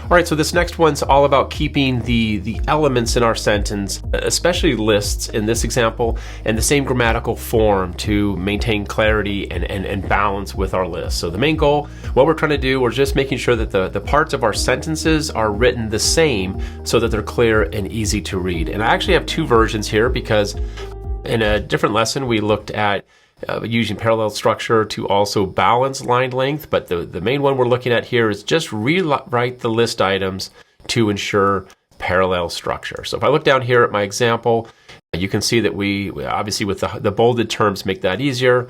All right, so this next one's all about keeping the elements in our sentence, especially lists in this example, in the same grammatical form to maintain clarity and balance with our list. So the main goal, what we're trying to do, we're just making sure that the parts of our sentences are written the same so that they're clear and easy to read. And I actually have two versions here because in a different lesson we looked at using parallel structure to also balance line length, but the main one we're looking at here is just rewrite the list items to ensure parallel structure. So if I look down here at my example, you can see that we obviously with the bolded terms make that easier.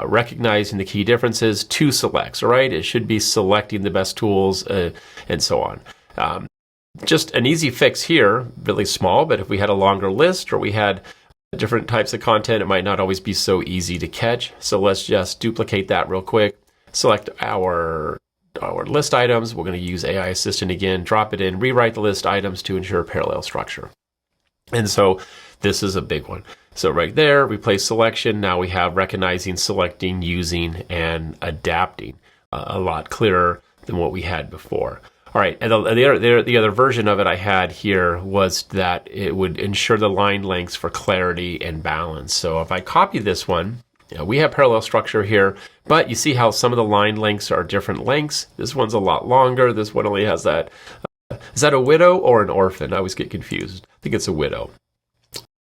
Recognizing the key differences, two selects, all right? It should be selecting the best tools and so on. Just an easy fix here, really small, but if we had a longer list or we had different types of content, it might not always be so easy to catch. So let's just duplicate that real quick. Select our list items. We're going to use AI Assistant again, drop it in, rewrite the list items to ensure parallel structure. And so this is a big one. So right there, replace selection. Now we have recognizing, selecting, using, and adapting a lot clearer than what we had before. All right, and the other version of it I had here was that it would ensure the line lengths for clarity and balance. So if I copy this one, we have parallel structure here, but you see how some of the line lengths are different lengths. This one's a lot longer. This one only has that. Is that a widow or an orphan? I always get confused. I think it's a widow.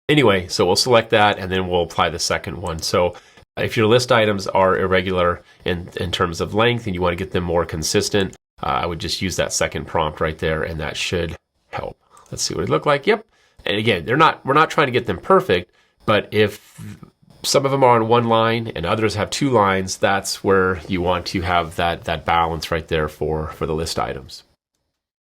Anyway, so we'll select that and then we'll apply the second one. So if your list items are irregular in terms of length and you want to get them more consistent, I would just use that second prompt right there, and that should help. Let's see what it looked like. Yep. And again, we're not trying to get them perfect, but if some of them are on one line and others have two lines, that's where you want to have that balance right there for the list items.